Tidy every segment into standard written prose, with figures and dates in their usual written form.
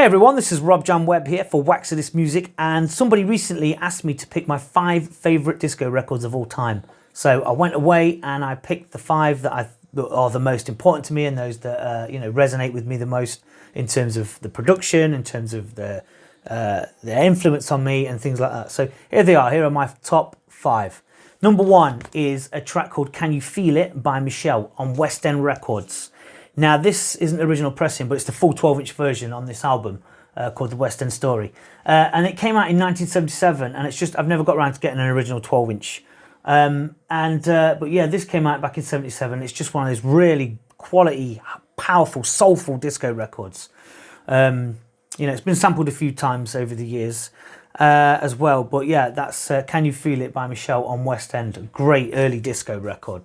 Hey everyone, this is RobJamWeb here for Waxadis Music, and somebody recently asked me to pick my 5 favourite disco records of all time. So I went away and I picked the 5 that are the most important to me and those that resonate with me the most in terms of the production, in terms of their influence on me and things like that. So here they are. Here are my top 5. Number 1 is a track called Can You Feel It by Michelle on West End Records. Now, this isn't the original pressing, but it's the full 12-inch version on this album called The West End Story. And it came out in 1977, and it's just, I've never got around to getting an original 12-inch. But yeah, this came out back in 77. It's just one of those really quality, powerful, soulful disco records. It's been sampled a few times over the years as well. But yeah, that's Can You Feel It by Michelle on West End. A great early disco record.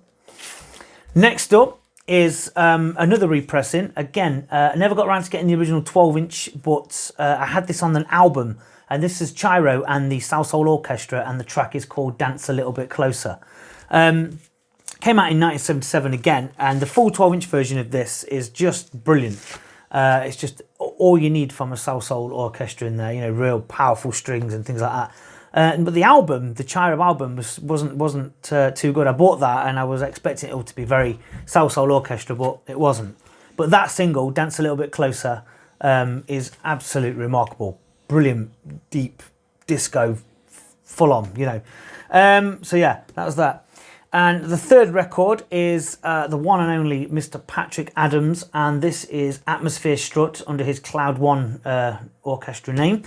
Next up is another repressing. Again, I never got around to getting the original 12-inch, but I had this on an album, and this is Chiro and the South Soul Orchestra, and the track is called Dance a Little Bit Closer. Came out in 1977 again, and the full 12-inch version of this is just brilliant. It's just all you need from a South Soul Orchestra in there, real powerful strings and things like that. But the album, the Chiro album, wasn't too good. I bought that and I was expecting it all to be very South Soul Orchestra, but it wasn't. But that single, Dance a Little Bit Closer, is absolutely remarkable. Brilliant, deep disco, full on, So yeah, that was that. And the third record is the one and only Mr. Patrick Adams, and this is Atmosphere Strut under his Cloud One orchestra name.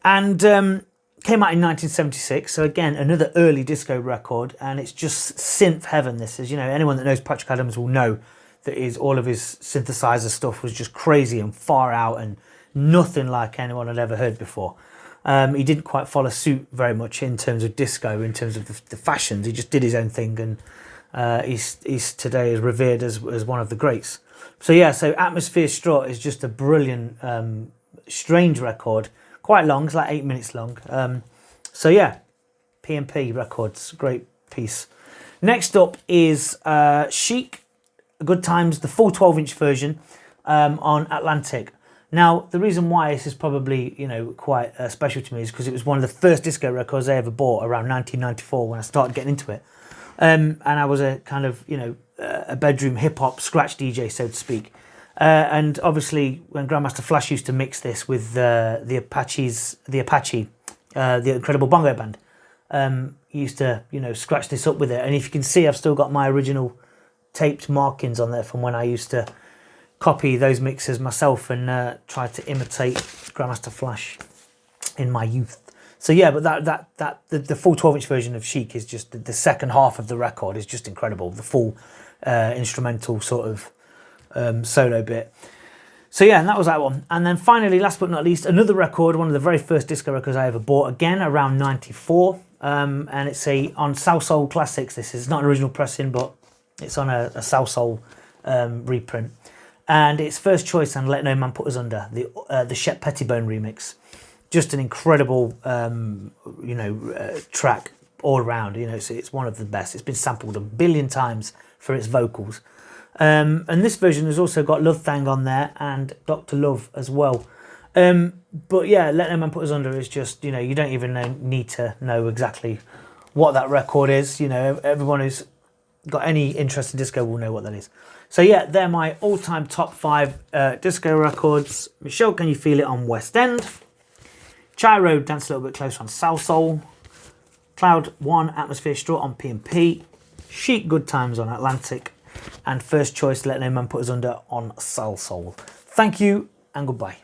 And came out in 1976, so again, another early disco record, and it's just synth heaven. This is, anyone that knows Patrick Adams will know that all of his synthesizer stuff was just crazy and far out and nothing like anyone had ever heard before. He didn't quite follow suit very much in terms of disco, in terms of the fashions. He just did his own thing, and he's today is revered as one of the greats. So yeah, so Atmosphere Strut is just a brilliant, strange record. Quite long, it's like 8 minutes long. So yeah, P&P Records, great piece. Next up is Chic, Good Times, the full 12-inch version on Atlantic. Now, the reason why this is probably, quite special to me is because it was one of the first disco records I ever bought around 1994 when I started getting into it. And I was a kind of, a bedroom hip-hop scratch DJ, so to speak. And obviously, when Grandmaster Flash used to mix this with the Apache, the Incredible Bongo Band, he used to, scratch this up with it. And if you can see, I've still got my original taped markings on there from when I used to copy those mixes myself and try to imitate Grandmaster Flash in my youth. So yeah, but the full 12-inch version of Chic is just the second half of the record is just incredible. The full instrumental sort of solo bit. So yeah, and that was that one. And then finally, last but not least, another record, one of the very first disco records I ever bought, again around 94, and it's on South Soul Classics. This is not an original pressing, but it's on a South Soul reprint, and it's First Choice and Let No Man Put Asunder, the Shep Pettibone remix. Just an incredible track all around. So it's one of the best. It's been sampled a billion times for its vocals. And this version has also got Love Thang on there and Dr. Love as well. But yeah, Let No Man Put Asunder is just, you don't even need to know exactly what that record is. Everyone who's got any interest in disco will know what that is. So yeah, they're my all-time top 5 disco records. Michelle, Can You Feel It on West End. Chiro, Dance a Little Bit Closer on South Soul. Cloud One, Atmosphere Strut on P&P. Chic, Good Times on Atlantic. And First Choice, Let No Man Put Asunder on Soul Soul. Thank you and goodbye.